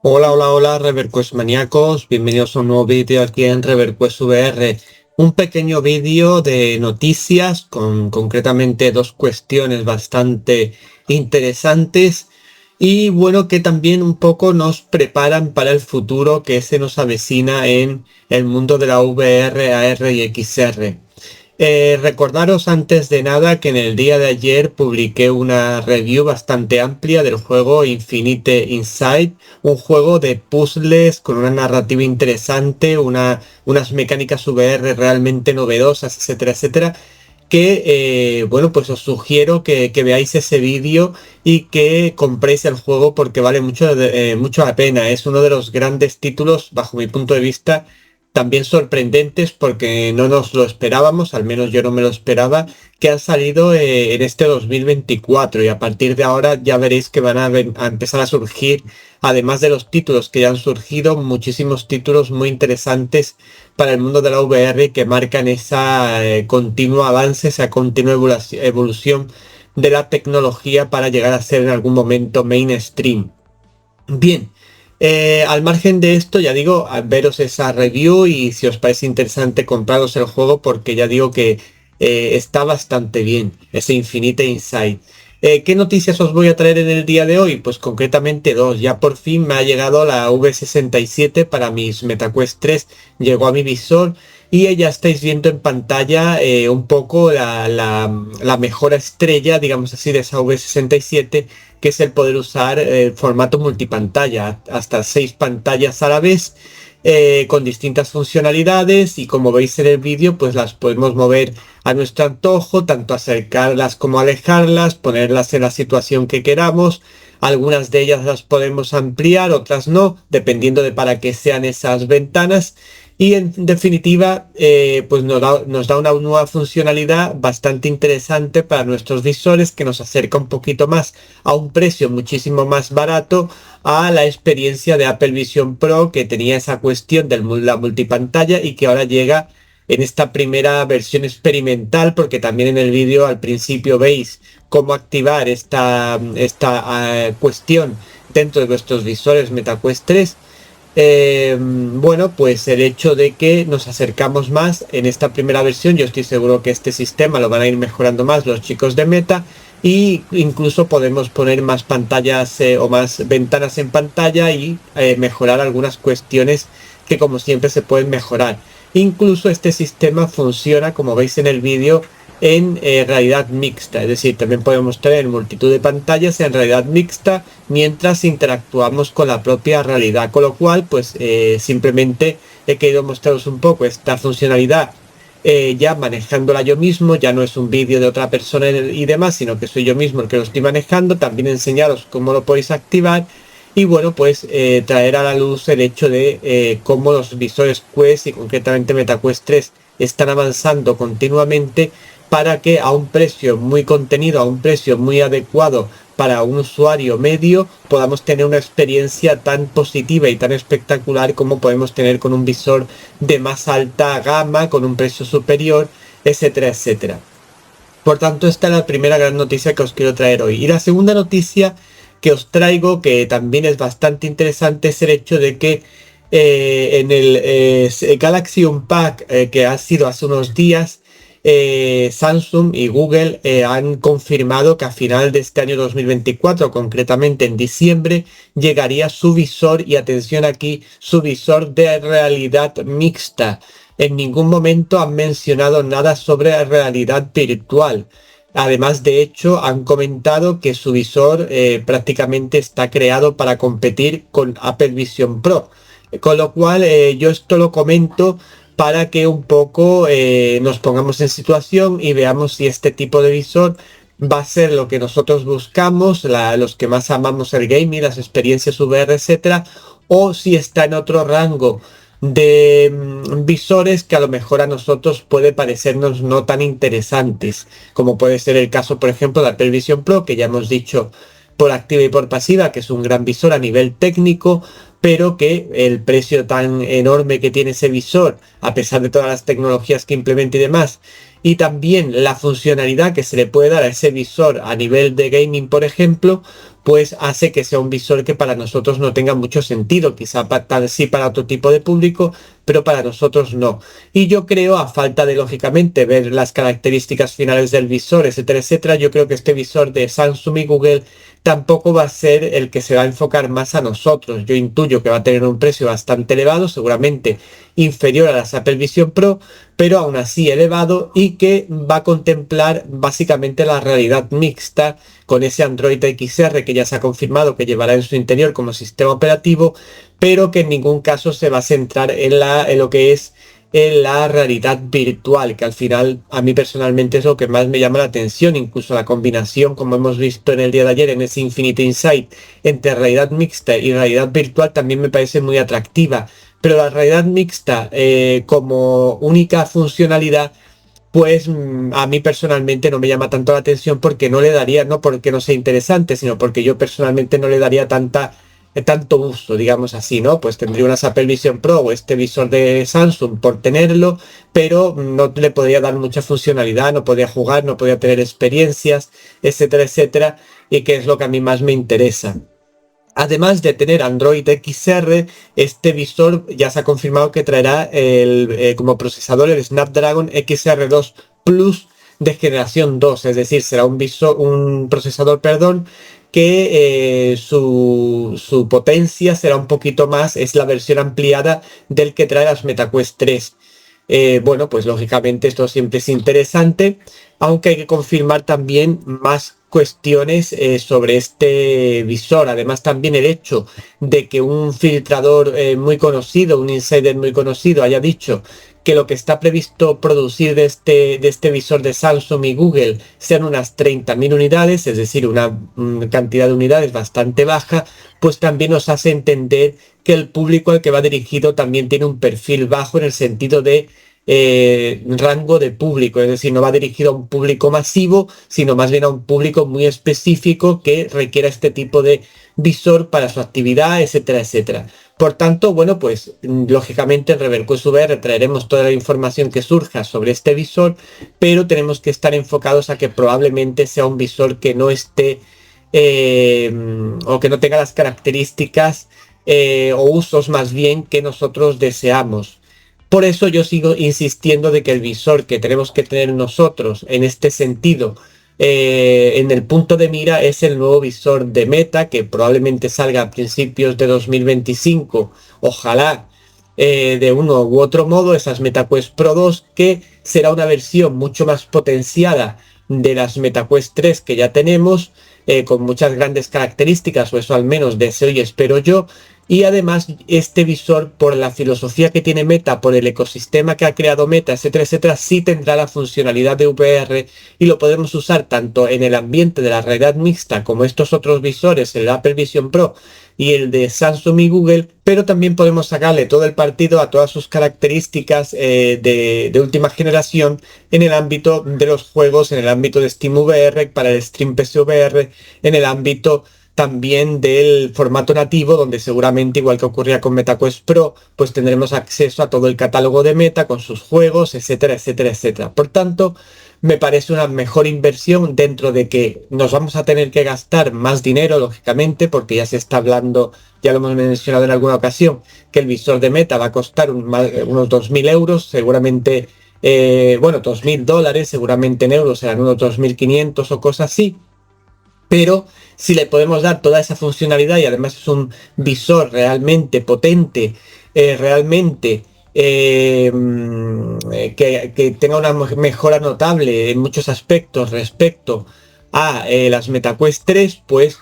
Hola, hola, hola, ReverQuest maníacos. Bienvenidos a un nuevo vídeo aquí en ReverQuest VR. Un pequeño vídeo de noticias con concretamente dos cuestiones bastante interesantes y bueno, que también un poco nos preparan para el futuro que se nos avecina en el mundo de la VR, AR y XR. Recordaros antes de nada que en el día de ayer publiqué una review bastante amplia del juego Infinite Insight, un juego de puzzles con una narrativa interesante, unas mecánicas VR realmente novedosas, etcétera, etcétera, que bueno, pues os sugiero que veáis ese vídeo y que compréis el juego porque vale mucho la pena. Es uno de los grandes títulos, bajo mi punto de vista, también sorprendentes porque no nos lo esperábamos, al menos yo no me lo esperaba, que han salido en este 2024 y a partir de ahora ya veréis que van a empezar a surgir, además de los títulos que ya han surgido, muchísimos títulos muy interesantes para el mundo de la VR que marcan esa continuo avance, esa continua evolución de la tecnología para llegar a ser en algún momento mainstream. Bien, al margen de esto, ya digo, veros esa review y si os parece interesante compraros el juego porque ya digo que está bastante bien, ese Infinite Insight. ¿Qué noticias os voy a traer en el día de hoy? Pues concretamente dos. Ya por fin me ha llegado la V67 para mis MetaQuest 3, llegó a mi visor y ya estáis viendo en pantalla un poco la mejora estrella, digamos así, de esa V67, que es el poder usar el formato multipantalla, hasta 6 pantallas a la vez, con distintas funcionalidades y como veis en el vídeo, pues las podemos mover a nuestro antojo, tanto acercarlas como alejarlas, ponerlas en la situación que queramos. Algunas de ellas las podemos ampliar, otras no, dependiendo de para qué sean esas ventanas. Y en definitiva, pues nos da una nueva funcionalidad bastante interesante para nuestros visores que nos acerca un poquito más a un precio muchísimo más barato a la experiencia de Apple Vision Pro, que tenía esa cuestión de la multipantalla y que ahora llega en esta primera versión experimental, porque también en el vídeo al principio veis cómo activar esta cuestión dentro de vuestros visores MetaQuest 3. Bueno, pues el hecho de que nos acercamos más en esta primera versión, yo estoy seguro que este sistema lo van a ir mejorando más los chicos de Meta y incluso podemos poner más pantallas o más ventanas en pantalla y mejorar algunas cuestiones que como siempre se pueden mejorar. Incluso este sistema funciona, como veis en el vídeo, en realidad mixta, es decir, también podemos tener multitud de pantallas en realidad mixta mientras interactuamos con la propia realidad, con lo cual pues simplemente he querido mostraros un poco esta funcionalidad ya manejándola yo mismo, ya no es un vídeo de otra persona y demás, sino que soy yo mismo el que lo estoy manejando, también enseñaros cómo lo podéis activar y bueno, pues traer a la luz el hecho de cómo los visores Quest y concretamente MetaQuest 3 están avanzando continuamente para que a un precio muy contenido, a un precio muy adecuado para un usuario medio, podamos tener una experiencia tan positiva y tan espectacular como podemos tener con un visor de más alta gama, con un precio superior, etcétera, etcétera. Por tanto, esta es la primera gran noticia que os quiero traer hoy. Y la segunda noticia que os traigo, que también es bastante interesante, es el hecho de que en el Galaxy Unpacked que ha sido hace unos días, Samsung y Google han confirmado que a final de este año 2024, concretamente en diciembre, llegaría su visor, y atención aquí, su visor de realidad mixta. En ningún momento han mencionado nada sobre realidad virtual. Además, de hecho, han comentado que su visor prácticamente está creado para competir con Apple Vision Pro. Con lo cual, yo esto lo comento para que un poco nos pongamos en situación y veamos si este tipo de visor va a ser lo que nosotros buscamos, los que más amamos el gaming, las experiencias VR, etcétera, o si está en otro rango de visores que a lo mejor a nosotros puede parecernos no tan interesantes, como puede ser el caso, por ejemplo, de Apple Vision Pro, que ya hemos dicho por activa y por pasiva, que es un gran visor a nivel técnico, pero que el precio tan enorme que tiene ese visor, a pesar de todas las tecnologías que implementa y demás, y también la funcionalidad que se le puede dar a ese visor a nivel de gaming, por ejemplo, pues hace que sea un visor que para nosotros no tenga mucho sentido, quizá sí para otro tipo de público, pero para nosotros no. Y yo creo, a falta de lógicamente ver las características finales del visor, etcétera, etcétera, yo creo que este visor de Samsung y Google tampoco va a ser el que se va a enfocar más a nosotros. Yo intuyo que va a tener un precio bastante elevado, seguramente inferior a las Apple Vision Pro, pero aún así elevado, y que va a contemplar básicamente la realidad mixta con ese Android XR que ya se ha confirmado que llevará en su interior como sistema operativo, pero que en ningún caso se va a centrar en lo que es en la realidad virtual, que al final a mí personalmente es lo que más me llama la atención. Incluso la combinación, como hemos visto en el día de ayer en ese Infinity Insight, entre realidad mixta y realidad virtual también me parece muy atractiva. Pero la realidad mixta como única funcionalidad, pues a mí personalmente no me llama tanto la atención, porque no le daría, no porque no sea interesante, sino porque yo personalmente no le daría tanto uso, digamos así, ¿no? Pues tendría unas Apple Vision Pro o este visor de Samsung por tenerlo, pero no le podría dar mucha funcionalidad, no podría jugar, no podría tener experiencias, etcétera, etcétera, y que es lo que a mí más me interesa. Además de tener Android XR, este visor ya se ha confirmado que traerá como procesador el Snapdragon XR2 Plus de generación 2, es decir, será un procesador, perdón, que su potencia será un poquito más, es la versión ampliada del que trae las MetaQuest 3. Bueno, pues lógicamente esto siempre es interesante, aunque hay que confirmar también más cuestiones sobre este visor. Además, también el hecho de que un filtrador muy conocido, un insider muy conocido, haya dicho que lo que está previsto producir de este visor de Samsung y Google sean unas 30.000 unidades, es decir, una cantidad de unidades bastante baja, pues también nos hace entender que el público al que va dirigido también tiene un perfil bajo en el sentido de rango de público, es decir, no va dirigido a un público masivo, sino más bien a un público muy específico que requiera este tipo de visor para su actividad, etcétera, etcétera. Por tanto, bueno, pues lógicamente en ReverQuest VR traeremos toda la información que surja sobre este visor, pero tenemos que estar enfocados a que probablemente sea un visor que no esté o que no tenga las características o usos más bien que nosotros deseamos. Por eso yo sigo insistiendo de que el visor que tenemos que tener nosotros en este sentido, en el punto de mira, es el nuevo visor de Meta, que probablemente salga a principios de 2025, ojalá, de uno u otro modo, esas MetaQuest Pro 2, que será una versión mucho más potenciada de las MetaQuest 3 que ya tenemos, con muchas grandes características, o eso al menos deseo y espero yo. Y además este visor, por la filosofía que tiene Meta, por el ecosistema que ha creado Meta, etcétera, etcétera, sí tendrá la funcionalidad de VR, y lo podemos usar tanto en el ambiente de la realidad mixta como estos otros visores, el Apple Vision Pro y el de Samsung y Google, pero también podemos sacarle todo el partido a todas sus características de última generación en el ámbito de los juegos, en el ámbito de SteamVR, para el Stream PSVR, en el ámbito también del formato nativo, donde seguramente, igual que ocurría con MetaQuest Pro, pues tendremos acceso a todo el catálogo de Meta con sus juegos, etcétera, etcétera, etcétera. Por tanto, me parece una mejor inversión, dentro de que nos vamos a tener que gastar más dinero, lógicamente, porque ya se está hablando, ya lo hemos mencionado en alguna ocasión, que el visor de Meta va a costar unos 2.000 euros, seguramente, bueno, $2.000, seguramente en euros serán unos 2.500 o cosas así. Pero si le podemos dar toda esa funcionalidad, y además es un visor realmente potente, realmente que tenga una mejora notable en muchos aspectos respecto a las MetaQuest 3, pues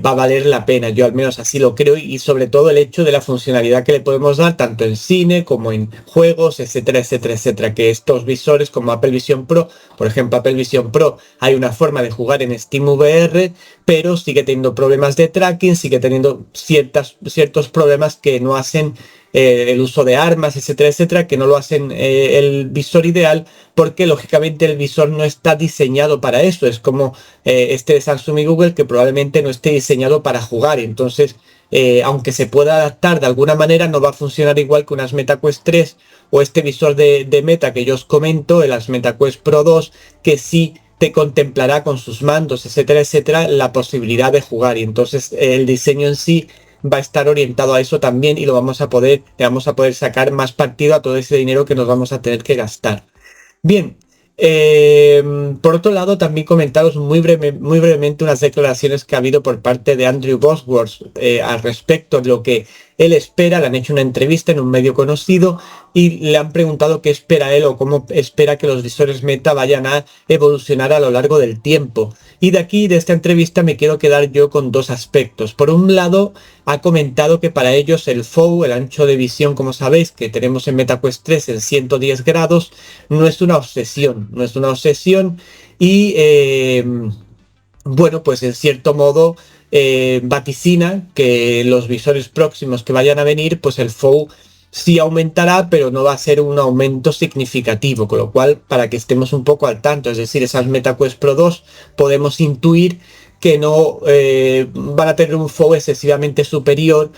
va a valer la pena. Yo al menos así lo creo, y sobre todo el hecho de la funcionalidad que le podemos dar tanto en cine como en juegos, etcétera, etcétera, etcétera, que estos visores como Apple Vision Pro, por ejemplo, Apple Vision Pro, hay una forma de jugar en SteamVR, pero sigue teniendo problemas de tracking, sigue teniendo ciertos problemas que no hacen el uso de armas, etcétera, etcétera, que no lo hacen el visor ideal, porque lógicamente el visor no está diseñado para eso. Es como este de Samsung y Google, que probablemente no esté diseñado para jugar. Entonces, aunque se pueda adaptar de alguna manera, no va a funcionar igual que unas MetaQuest 3 o este visor de Meta que yo os comento, las MetaQuest Pro 2, que sí te contemplará con sus mandos, etcétera, etcétera, la posibilidad de jugar. Y entonces el diseño en sí va a estar orientado a eso también y le vamos a poder sacar más partido a todo ese dinero que nos vamos a tener que gastar. Bien, por otro lado, también comentaros muy brevemente unas declaraciones que ha habido por parte de Andrew Bosworth al respecto de lo que él espera. Le han hecho una entrevista en un medio conocido y le han preguntado qué espera él o cómo espera que los visores Meta vayan a evolucionar a lo largo del tiempo. Y de aquí, de esta entrevista, me quiero quedar yo con dos aspectos. Por un lado, ha comentado que para ellos el FOV, el ancho de visión, como sabéis, que tenemos en MetaQuest 3 en 110 grados, no es una obsesión, y bueno, pues en cierto modo vaticina que los visores próximos que vayan a venir, pues el FOV sí aumentará, pero no va a ser un aumento significativo, con lo cual, para que estemos un poco al tanto, es decir, esas MetaQuest Pro 2 podemos intuir que no van a tener un FOV excesivamente superior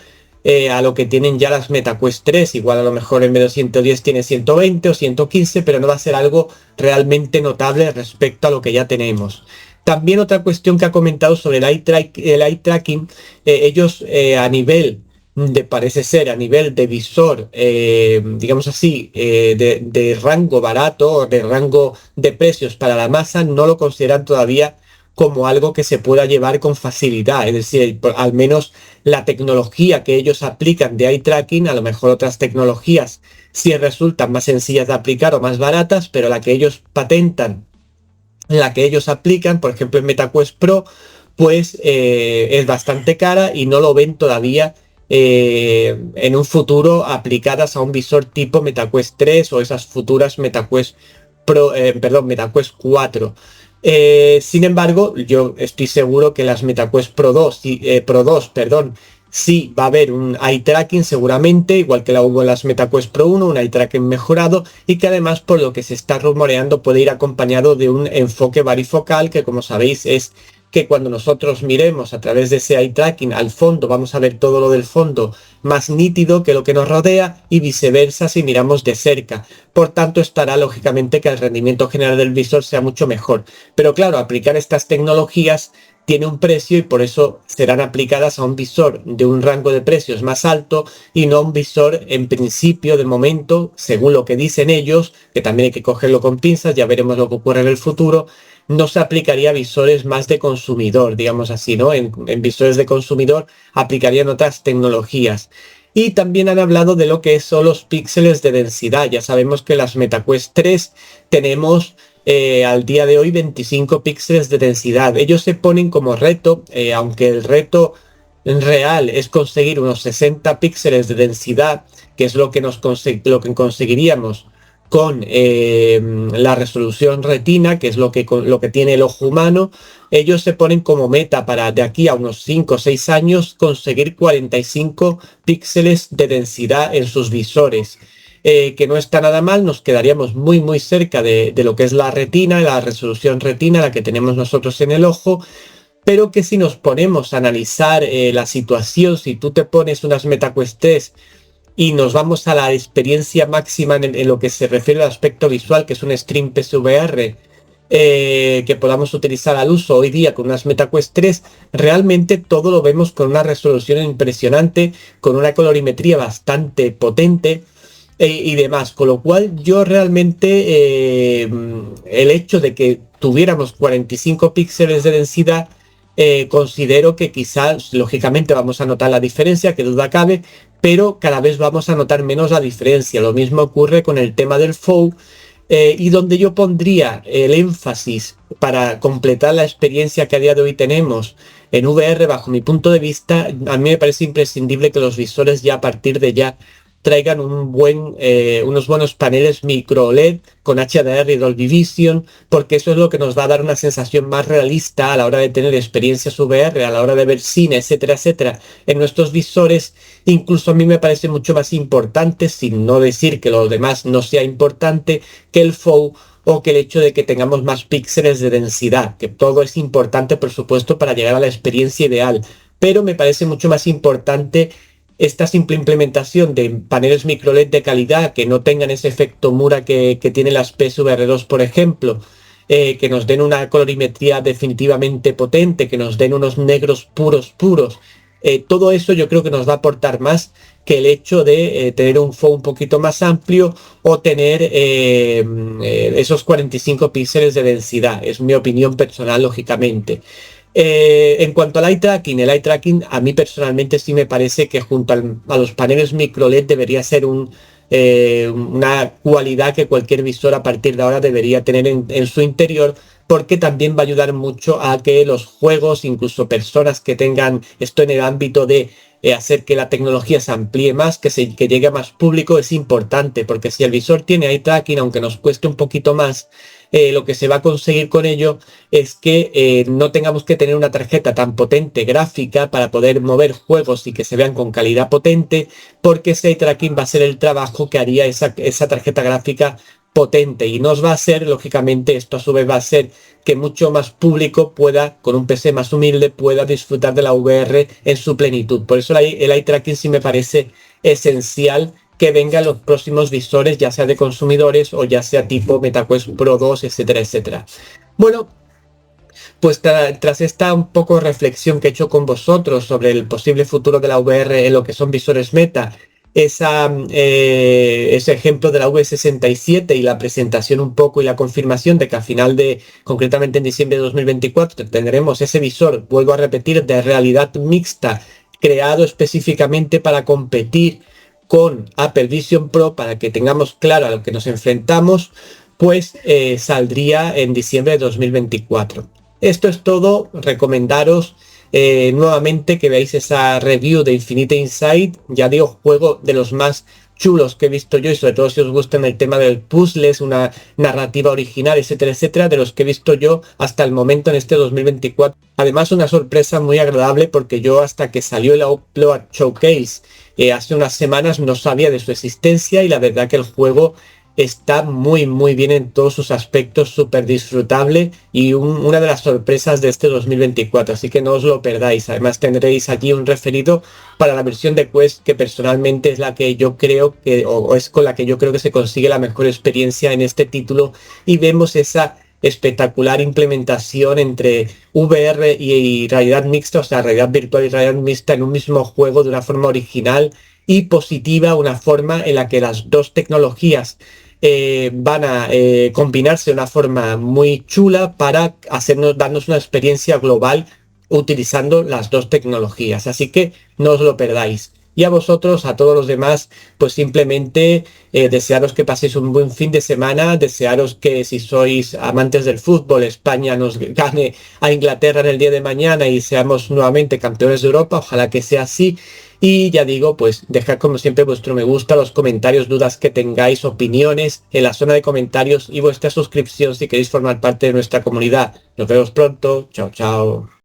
a lo que tienen ya las MetaQuest 3, igual a lo mejor en vez de 110 tiene 120 o 115, pero no va a ser algo realmente notable respecto a lo que ya tenemos. También otra cuestión que ha comentado sobre el eye tracking, ellos a nivel parece ser a nivel de visor, digamos así, de rango barato, de rango de precios para la masa, no lo consideran todavía como algo que se pueda llevar con facilidad. Es decir, al menos la tecnología que ellos aplican de eye tracking, a lo mejor otras tecnologías sí resultan más sencillas de aplicar o más baratas, pero la que ellos patentan, la que ellos aplican, por ejemplo en MetaQuest Pro, pues es bastante cara y no lo ven todavía en un futuro aplicadas a un visor tipo MetaQuest 3 o esas futuras MetaQuest Pro, MetaQuest 4. Sin embargo, yo estoy seguro que las MetaQuest Pro 2, sí va a haber un eye tracking seguramente, igual que la hubo en las MetaQuest Pro 1, un eye tracking mejorado y que además, por lo que se está rumoreando, puede ir acompañado de un enfoque varifocal, que como sabéis es que cuando nosotros miremos a través de ese eye tracking al fondo, vamos a ver todo lo del fondo más nítido que lo que nos rodea y viceversa si miramos de cerca. Por tanto, estará lógicamente que el rendimiento general del visor sea mucho mejor. Pero claro, aplicar estas tecnologías tiene un precio y por eso serán aplicadas a un visor de un rango de precios más alto y no a un visor en principio de momento, según lo que dicen ellos, que también hay que cogerlo con pinzas, ya veremos lo que ocurre en el futuro. No se aplicaría a visores más de consumidor, digamos así, ¿no? En visores de consumidor aplicarían otras tecnologías. Y también han hablado de lo que son los píxeles de densidad. Ya sabemos que las MetaQuest 3 tenemos al día de hoy 25 píxeles de densidad. Ellos se ponen como reto, aunque el reto en real es conseguir unos 60 píxeles de densidad, que es lo que conseguiríamos con la resolución retina, que es lo que tiene el ojo humano. Ellos se ponen como meta para de aquí a unos 5 o 6 años conseguir 45 píxeles de densidad en sus visores. Que no está nada mal, nos quedaríamos muy cerca de lo que es la retina, la resolución retina, la que tenemos nosotros en el ojo, pero que si nos ponemos a analizar la situación, si tú te pones unas MetaQuest 3 y nos vamos a la experiencia máxima en lo que se refiere al aspecto visual, que es un stream PSVR, que podamos utilizar al uso hoy día con unas MetaQuest 3, realmente todo lo vemos con una resolución impresionante, con una colorimetría bastante potente y demás, con lo cual yo realmente el hecho de que tuviéramos 45 píxeles de densidad, considero que quizás lógicamente vamos a notar la diferencia, que duda cabe, pero cada vez vamos a notar menos la diferencia. Lo mismo ocurre con el tema del FOV, y donde yo pondría el énfasis para completar la experiencia que a día de hoy tenemos en VR, bajo mi punto de vista, a mí me parece imprescindible que los visores ya a partir de ya traigan unos buenos paneles micro OLED con HDR y Dolby Vision, porque eso es lo que nos va a dar una sensación más realista a la hora de tener experiencias VR, a la hora de ver cine, etcétera, etcétera, en nuestros visores. Incluso a mí me parece mucho más importante, sin no decir que lo demás no sea importante, que el FOV o que el hecho de que tengamos más píxeles de densidad, que todo es importante, por supuesto, para llegar a la experiencia ideal, pero me parece mucho más importante esta simple implementación de paneles micro LED de calidad que no tengan ese efecto Mura que tienen las PSVR 2, por ejemplo, que nos den una colorimetría definitivamente potente, que nos den unos negros puros. Todo eso yo creo que nos va a aportar más que el hecho de tener un phone un poquito más amplio o tener esos 45 píxeles de densidad. Es mi opinión personal, lógicamente. En cuanto al eye tracking, el eye tracking a mí personalmente sí me parece que junto a los paneles micro LED debería ser una cualidad que cualquier visor a partir de ahora debería tener en su interior, porque también va a ayudar mucho a que los juegos, incluso personas que tengan esto en el ámbito de hacer que la tecnología se amplíe más, que llegue a más público, es importante, porque si el visor tiene eye tracking, aunque nos cueste un poquito más, lo que se va a conseguir con ello es que no tengamos que tener una tarjeta tan potente gráfica para poder mover juegos y que se vean con calidad potente, porque ese eye tracking va a ser el trabajo que haría esa tarjeta gráfica potente, y nos va a hacer, lógicamente, esto a su vez va a hacer que mucho más público pueda, con un PC más humilde, pueda disfrutar de la VR en su plenitud. Por eso el eye tracking sí me parece esencial que vengan los próximos visores, ya sea de consumidores o ya sea tipo MetaQuest Pro 2, etcétera, etcétera. Bueno, pues tras esta un poco reflexión que he hecho con vosotros sobre el posible futuro de la VR en lo que son visores Meta, ese ejemplo de la V67 y la presentación un poco y la confirmación de que a final concretamente en diciembre de 2024, tendremos ese visor, vuelvo a repetir, de realidad mixta, creado específicamente para competir con Apple Vision Pro, para que tengamos claro a lo que nos enfrentamos, pues saldría en diciembre de 2024. Esto es todo. Recomendaros nuevamente que veáis esa review de Infinite Insight. Ya digo, juego de los más chulos que he visto yo, y sobre todo si os gusta el tema del puzzles, una narrativa original, etcétera, etcétera, de los que he visto yo hasta el momento en este 2024. Además, una sorpresa muy agradable, porque yo hasta que salió el Upload Showcase hace unas semanas no sabía de su existencia, y la verdad que el juego está muy bien en todos sus aspectos, súper disfrutable y una de las sorpresas de este 2024, así que no os lo perdáis. Además tendréis allí un referido para la versión de Quest, que personalmente es la que yo creo que, o es con la que yo creo que se consigue la mejor experiencia en este título, y vemos esa espectacular implementación entre VR y realidad mixta, o sea, realidad virtual y realidad mixta en un mismo juego de una forma original y positiva, una forma en la que las dos tecnologías van a combinarse de una forma muy chula para darnos una experiencia global utilizando las dos tecnologías. Así que no os lo perdáis. Y a vosotros, a todos los demás, pues simplemente desearos que paséis un buen fin de semana, desearos que, si sois amantes del fútbol, España nos gane a Inglaterra en el día de mañana y seamos nuevamente campeones de Europa. Ojalá que sea así. Y ya digo, pues dejad como siempre vuestro me gusta, los comentarios, dudas que tengáis, opiniones en la zona de comentarios, y vuestra suscripción si queréis formar parte de nuestra comunidad. Nos vemos pronto. Chao, chao.